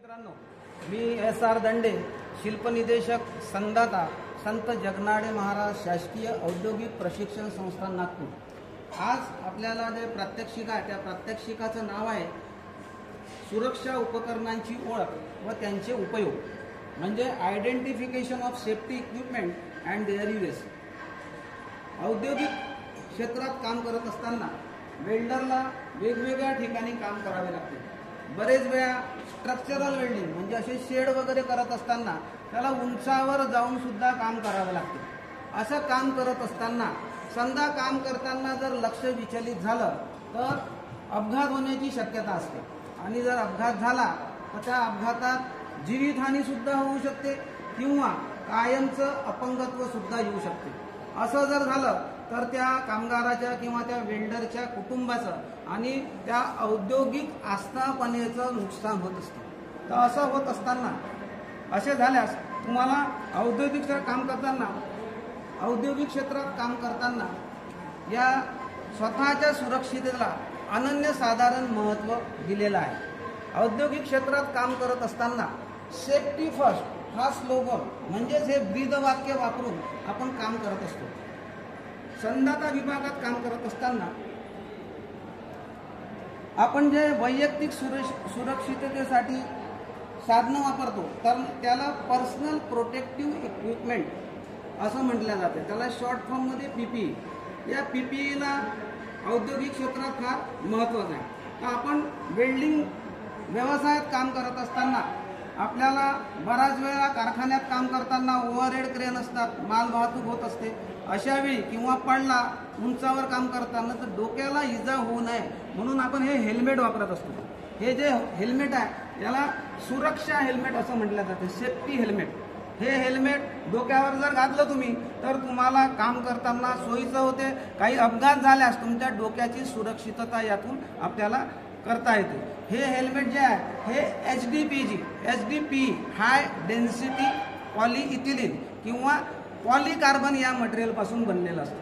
मित्रांनो, मी एस.आर. दंडे, शिल्पनिदेशक संदाता संत जगनाडे महाराज शासकीय औद्योगिक प्रशिक्षण संस्था नागपूर. आज आपल्याला जे प्रात्यक्षिक आहे त्या प्रात्यक्षिकाचं नाव आहे सुरक्षा उपकरणांची ओळख व त्यांचे उपयोग, म्हणजे identification of safety equipment and their uses. औद्योगिक क्षेत्रात काम करत असताना वेल्डरला वेगवेगळ्या ठिकाणी काम करावे लागते. बरेच वेळा स्ट्रक्चरल वेल्डिंग म्हणजे असे शेड वगैरे करत असताना त्याला उंचावर जाऊन सुद्धा काम करावे लागते. असं काम करत असताना समजा काम करताना जर लक्ष विचलित झालं तर अपघात होण्याची शक्यता असते, आणि जर अपघात झाला तर त्या अपघातात जीवितहानी सुद्धा होऊ शकते किंवा कायमचं अपंगत्व सुद्धा येऊ शकते. असं जर झालं तर त्या कामगाराच्या किंवा त्या वेल्डरच्या कुटुंबाचं आणि त्या औद्योगिक आस्थापनेचं नुकसान होत असतं. तर असं होत असताना असे झाल्यास तुम्हाला औद्योगिक क्षेत्रात काम करताना या स्वतःच्या सुरक्षिततेला अनन्यसाधारण महत्त्व दिलेलं आहे. औद्योगिक क्षेत्रात काम करत असताना सेफ्टी फर्स्ट हा स्लोगन म्हणजेच हे ब्रीदवाक्य वापरून आपण काम करत असतो. संदाता विभागात काम करत असताना आपण जे वैयक्तिक सुरक्षिततेसाठी साधनं वापरतो तर त्याला पर्सनल प्रोटेक्टिव्ह इक्विपमेंट असं म्हटलं जाते. त्याला शॉर्ट फॉर्ममध्ये पीपीई. या पीपीईला औद्योगिक क्षेत्रात फार महत्त्वाचं आहे. तर आपण वेल्डिंग व्यवसायात काम करत असताना आपल्याला बराच वेळा कारखान्यात काम करताना ओव्हरहेड क्रेन असतात, माल वाहतूक होत असते. अशा वेळी किंवा पडला उंचावर काम करताना तर डोक्याला इजा होऊ नये म्हणून आपण हे हेल्मेट वापरत असतो. हे जे हेल्मेट आहे याला सुरक्षा हेल्मेट असं म्हटलं जाते, सेफ्टी हेल्मेट. हे हेल्मेट डोक्यावर जर घातलं तुम्ही तर तुम्हाला काम करताना सोयीचं होते. काही अपघात झाल्यास तुमच्या डोक्याची सुरक्षितता यातून आपल्याला करता येते. हे हेल्मेट जे आहे हे HDPE हाय डेन्सिटी पॉलिइथिलीन किंवा पॉलिकार्बन या मटेरियलपासून बनलेलं असतं.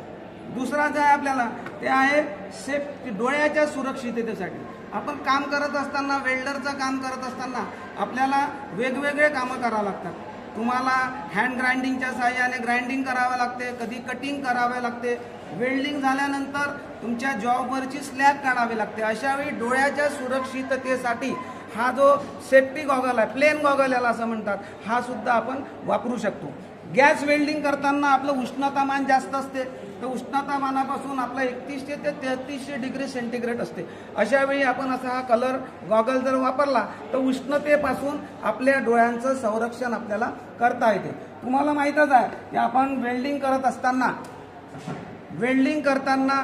दुसरा जे आहे आपल्याला ते आहे सेफ्टी डोळ्याच्या सुरक्षिततेसाठी. आपण काम करत असताना वेल्डरचं काम करत असताना आपल्याला वेगवेगळे कामं करावं लागतात. तुम्हाला हँड ग्राइंडिंगच्या सहाय्याने ग्राइंडिंग करावं लागते, कधी कटिंग करावे लागते. वेल्डिंग झाल्यानंतर तुमच्या जॉबवरची स्लॅब काढावी लागते. अशावेळी डोळ्याच्या सुरक्षिततेसाठी हा जो सेफ्टी गॉगल आहे, प्लेन गॉगल याला असं म्हणतात, हा सुद्धा आपण वापरू शकतो. गॅस वेल्डिंग करताना आपलं उष्णतामान जास्त असते, तर उष्णतामानापासून आपला 3100 ते 3300 डिग्री सेंटीग्रेड असते. अशावेळी आपण असा हा कलर गॉगल जर वापरला तर उष्णतेपासून आपल्या डोळ्यांचं संरक्षण आपल्याला करता येते. तुम्हाला माहीतच आहे की आपण वेल्डिंग करताना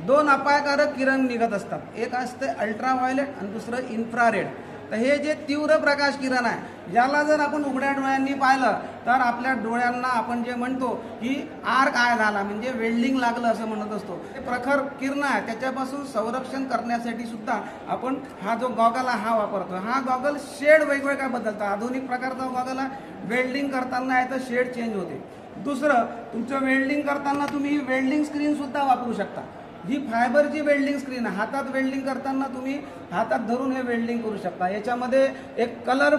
दोन अपायकारक किरण निघत असतात. एक असते अल्ट्राव्हायोलेट आणि दुसरं इन्फ्रारेड. तर हे जे तीव्र प्रकाश किरण आहे याला जर आपण उघड्या डोळ्यांनी पाहिलं तर आपल्या डोळ्यांना आपण जे म्हणतो की आर काय झाला म्हणजे वेल्डिंग लागलं असं म्हणत असतो. हे प्रखर किरण आहे त्याच्यापासून संरक्षण करण्यासाठी सुद्धा आपण हा जो गॉगल आहे हा वापरतो. हा गॉगल शेड वेगवेगळ्या बदलतात. आधुनिक प्रकारचा गॉगल आहे, वेल्डिंग करताना आहे तर शेड चेंज होते. दुसरं, तुमचं वेल्डिंग करताना तुम्ही वेल्डिंग स्क्रीन सुद्धा वापरू शकता. ही फायबरची वेल्डिंग स्क्रीन आहे. हातात वेल्डिंग करताना तुम्ही हातात धरून हे वेल्डिंग करू शकता. याच्यामध्ये एक कलर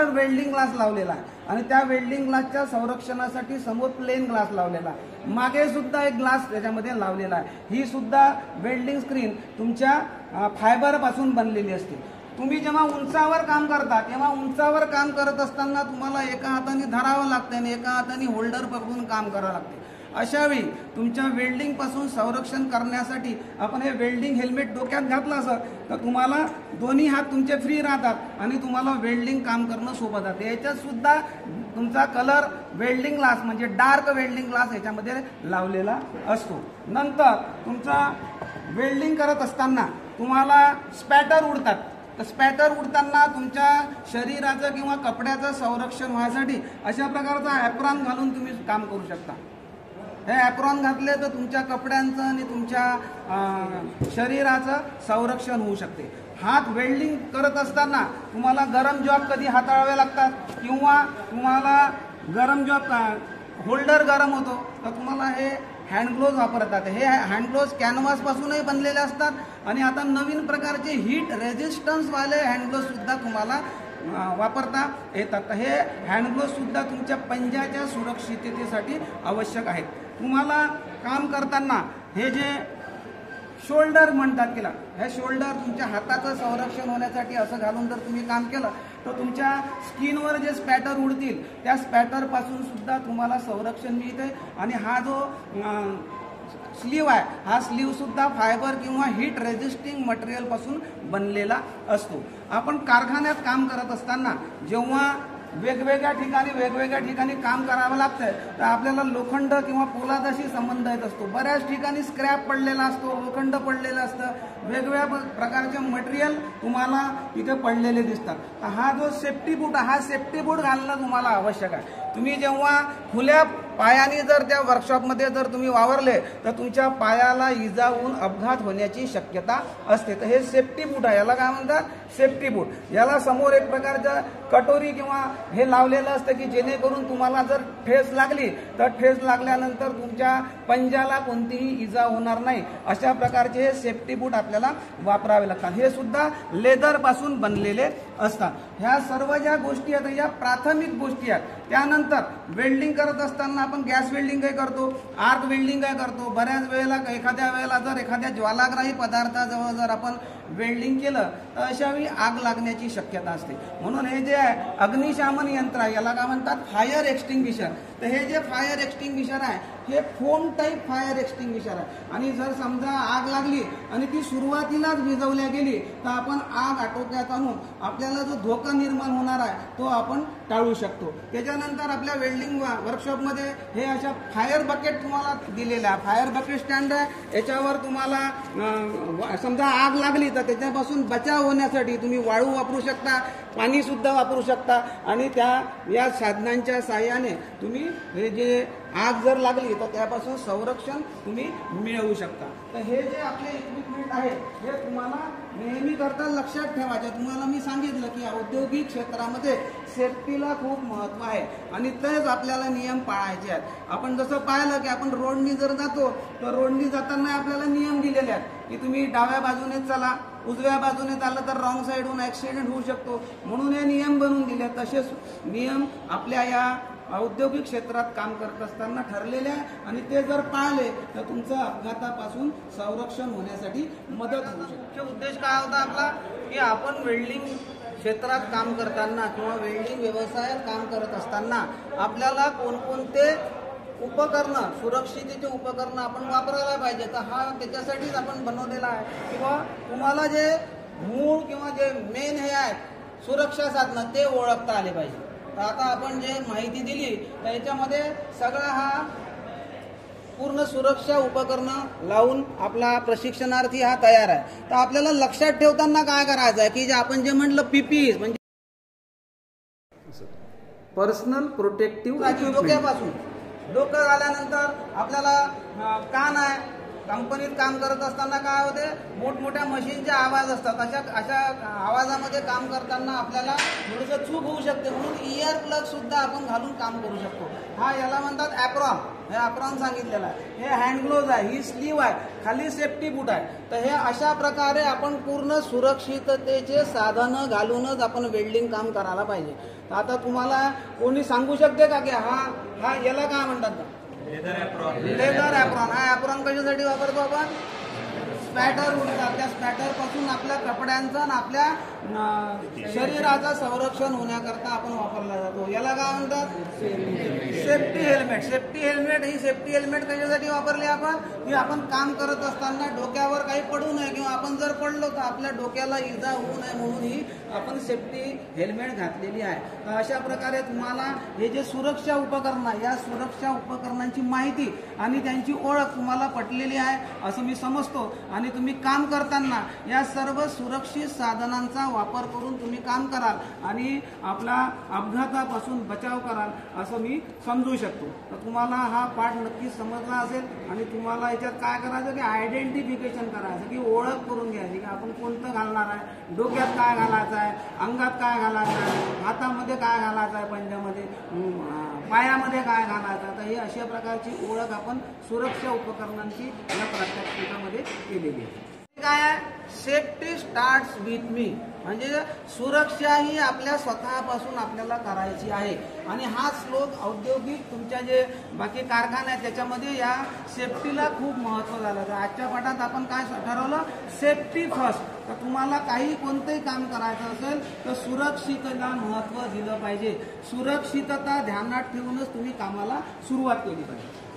वेल्डिंग ग्लास लावलेला आहे आणि त्या वेल्डिंग ग्लासच्या संरक्षणासाठी समोर प्लेन ग्लास लावलेला आहे, मागे सुद्धा एक ग्लास त्याच्यामध्ये लावलेला आहे. ही सुद्धा वेल्डिंग स्क्रीन तुमच्या फायबरपासून बनलेली असते. तुम्ही जेव्हा उंचावर काम करता तेव्हा उंचावर काम करत असताना तुम्हाला एका हाताने धरावं लागते आणि एका हाताने होल्डर पकडून काम करावं लागते. अशावेळी तुमच्या वेल्डिंगपासून संरक्षण करण्यासाठी आपण हे वेल्डिंग हेल्मेट डोक्यात घातलं असं तर तुम्हाला दोन्ही हात तुमचे फ्री राहतात आणि तुम्हाला वेल्डिंग काम करणं सोपं जाते. याच्यात सुद्धा तुमचा कलर वेल्डिंग ग्लास म्हणजे डार्क वेल्डिंग ग्लास याच्यामध्ये लावलेला असतो. नंतर तुमचा वेल्डिंग करत असताना तुम्हाला स्पॅटर उडतात. तर स्पॅटर उडताना तुमच्या शरीराचं किंवा कपड्याचं संरक्षण व्हायसाठी अशा प्रकारचा ॲप्रॉन घालून तुम्ही काम करू शकता. हे ॲप्रॉन घातले तर तुमच्या कपड्यांचं आणि तुमच्या शरीराचं संरक्षण होऊ शकते. हात वेल्डिंग करत असताना तुम्हाला गरम जॉब कधी हाताळावे लागतात किंवा तुम्हाला गरम जॉब होल्डर गरम होतो तर तुम्हाला हे हँडग्लोव्ज वापरतात. हे हँडग्लोव्ज कॅनव्हासपासूनही बनलेले असतात आणि आता नवीन प्रकारचे हीट रेझिस्टन्सवाले हँडग्लोव्जसुद्धा तुम्हाला वापरता येतात. हे हँडग्लोव्जसुद्धा तुमच्या पंजाच्या सुरक्षिततेसाठी आवश्यक आहेत. तुम्हाला काम करताना हे जे शोल्डर म्हणतात केला, हे शोल्डर तुमच्या हाताचं संरक्षण होण्यासाठी असं घालून जर तुम्ही काम केलं तर तुमच्या स्किनवर जे स्पॅटर उडतील त्या स्पॅटरपासून सुद्धा तुम्हाला संरक्षण मिळते. आणि हा जो स्लीव आहे, हा स्लीवसुद्धा फायबर किंवा हीट रेझिस्टिंग मटेरियलपासून बनलेला असतो. आपण कारखान्यात काम करत असताना जेव्हा वेगवेगळ्या ठिकाणी काम करावं लागतंय तर आपल्याला लोखंड किंवा पोलादाशी संबंध येत असतो. बऱ्याच ठिकाणी स्क्रॅप पडलेला असतो, लोखंड पडलेलं असतं, वेगवेगळ्या प्रकारचे मटेरियल तुम्हाला इथे पडलेले दिसतात. तर हा जो सेफ्टी बूट, हा सेफ्टी बूट घालणं तुम्हाला आवश्यक आहे. तुम्ही जेव्हा खुल्या पायाने जर त्या वर्कशॉपमध्ये जर तुम्ही वावरले तर तुमच्या पायाला इजा होऊन अपघात होण्याची शक्यता असते. तर हे सेफ्टी बूट आहे, याला काय म्हणतात, सेफ्टी बूट. याला समोर एक प्रकारचं कटोरी किंवा हे लावलेलं असतं की जेणेकरून तुम्हाला जर ठेस लागली तर ठेस लागल्यानंतर तुमच्या पंजाला कोणतीही इजा होणार नाही. अशा प्रकारचे हे सेफ्टी बूट आपल्याला वापरावे लागतात. हे सुद्धा लेदरपासून बनलेले असतात. ह्या सर्व ज्या गोष्टी आहेत या प्राथमिक गोष्टी आहेत. त्यानंतर वेल्डिंग करत असताना आपण गॅस वेल्डिंग काय करतो, आर्क वेल्डिंग काय करतो. बऱ्याच वेळेला एखाद्या वेळेला जर एखाद्या ज्वालाग्राही पदार्थाजवळ जर आपण वेल्डिंग केलं तर अशावेळी आग लागण्याची शक्यता असते. म्हणून हे जे आहे अग्निशामन यंत्र आहे, याला काय म्हणतात, फायर एक्सटिंग्विशर. तर हे जे फायर एक्सटिंग्विशर आहे हे फोम टाईप फायर एक्सटिंग्विशर आहे. आणि जर समजा आग लागली आणि ती सुरुवातीलाच विझवल्या गेली तर आपण आग आटोक्यात आणून आपल्याला जो धोका निर्माण होणार आहे तो आपण टाळू शकतो. त्याच्यानंतर आपल्या वेल्डिंग वर्कशॉपमध्ये हे अशा फायर बकेट तुम्हाला दिलेल्या आहे. फायर बकेट स्टँड आहे, याच्यावर तुम्हाला समजा आग लागली तर त्याच्यापासून बचाव होण्यासाठी तुम्ही वाळू वापरू शकता, पाणी सुद्धा वापरू शकता आणि या साधनांच्या साहाय्याने तुम्ही हे जे आग जर लागली तर त्यापासून संरक्षण तुम्ही मिळवू शकता. तर हे जे आपले इक्विपमेंट आहे हे तुम्हाला नेहमी करता लक्षात ठेवायचे. तुम्हाला मी सांगितलं की औद्योगिक क्षेत्रामध्ये सेफ्टीला खूप महत्त्व आहे आणि तेच आपल्याला नियम पाळायचे आहेत. आपण जसं पाहिलं की आपण रोडनी जर जातो तर रोडनी जाताना आपल्याला नियम दिलेले आहेत की तुम्ही डाव्या बाजूने चला, उजव्या बाजूने चाललं तर रॉंग साईडहून ॲक्सिडेंट होऊ शकतो. म्हणून हे नियम बनवून दिले. तसेच नियम आपल्या या औद्योगिक क्षेत्रात काम करत असताना ठरलेले आहे आणि ते जर पाळले तर तुमचं अपघातापासून संरक्षण होण्यासाठी मदत होऊ शकते. मुख्य उद्देश काय होता आपला की आपण वेल्डिंग क्षेत्रात काम करताना किंवा वेल्डिंग व्यवसायात काम करत असताना आपल्याला कोणकोणते उपकरणं, सुरक्षितेचे उपकरणं आपण वापरायला पाहिजे. तर हा त्याच्यासाठीच आपण बनवलेला आहे. किंवा तुम्हाला जे मूळ किंवा जे मेन हे आहेत सुरक्षा साधनं ते ओळखता आले पाहिजे. तर आता आपण जे माहिती दिली तर याच्यामध्ये सगळा हा पूर्ण सुरक्षा उपकरणं लावून आपला प्रशिक्षणार्थी हा तयार आहे. तर आपल्याला लक्षात ठेवताना काय करायचं आहे की जे आपण जे म्हटलं पीपीई म्हणजे पर्सनल प्रोटेक्टिव्ह डोक्यापासून, डोकं झाल्यानंतर आपल्याला कान आहे. कंपनीत काम करत असताना काय होते, मोठमोठ्या मशीनचे आवाज असतात. अशा आवाजामध्ये काम करताना आपल्याला थोडंसं चूक होऊ शकते. म्हणून इयर प्लग सुद्धा आपण घालून काम करू शकतो. हा याला म्हणतात ॲप्रॉन. हे ॲप्रॉन सांगितलेलं आहे. हे हँडग्लोव्ज आहे, ही स्लीव आहे, खाली सेफ्टी बूट आहे. तर हे अशा प्रकारे आपण पूर्ण सुरक्षिततेचे साधनं घालूनच आपण वेल्डिंग काम करायला पाहिजे. तर आता तुम्हाला कोणी सांगू शकते का की हा याला काय म्हणतात, लेदर ॲप्रॉन. हा ॲप्रॉन कशासाठी वापरतो आपण, स्पॅटर उडतात त्या स्पॅटर पासून आपल्या कपड्यांचं आणि आपल्या शरीराचं संरक्षण होण्याकरता आपण वापरला जातो. याला काय म्हणतात, सेफ्टी हेल्मेट. सेफ्टी हेल्मेट, ही सेफ्टी हेल्मेट कशासाठी वापरली आपण की आपण काम करत असताना डोक्यावर काही पडू नये किंवा आपण जर पडलो तर आपल्या डोक्याला इजा होऊ नये म्हणून ही आपण सेफ्टी हेल्मेट घातलेली आहे. तर अशा प्रकारे तुम्हाला हे जे सुरक्षा उपकरणं, या सुरक्षा उपकरणांची माहिती आणि त्यांची ओळख तुम्हाला पटलेली आहे असं मी समजतो. आणि तुम्ही काम करताना या सर्व सुरक्षित साधनांचा वापर करून तुम्ही काम कराल आणि आपला अपघातापासून बचाव कराल असं मी समजू शकतो. तर तुम्हाला हा पाठ नक्कीच समजला असेल आणि तुम्हाला याच्यात काय करायचं की आयडेंटिफिकेशन करायचं, की ओळख करून घ्यायची की आपण कोणतं घालणार आहे, डोक्यात काय घालायचं आहे, अंगात काय घालायचं आहे, हातामध्ये काय घालायचं आहे, पंजामध्ये पायामध्ये काय घालायचं, तर हे अशा प्रकारची ओळख आपण सुरक्षा उपकरणांची या प्रात्यक्षिकामध्ये केलेली आहे. काय आहे, सेफ्टी स्टार्ट्स विथ मी, म्हणजे सुरक्षा ही आपल्या स्वतःपासून आपल्याला करायची आहे. आणि हा श्लोक औद्योगिक तुमच्या जे बाकी कारखाने आहेत त्याच्यामध्ये या सेफ्टीला खूप महत्त्व झालं. तर आजच्या पाठात आपण काय ठरवलं, सेफ्टी फर्स्ट. तर तुम्हाला काही कोणतंही काम करायचं असेल तर सुरक्षिततेला महत्त्व दिलं पाहिजे. सुरक्षितता ध्यानात ठेवूनच तुम्ही कामाला सुरुवात केली पाहिजे.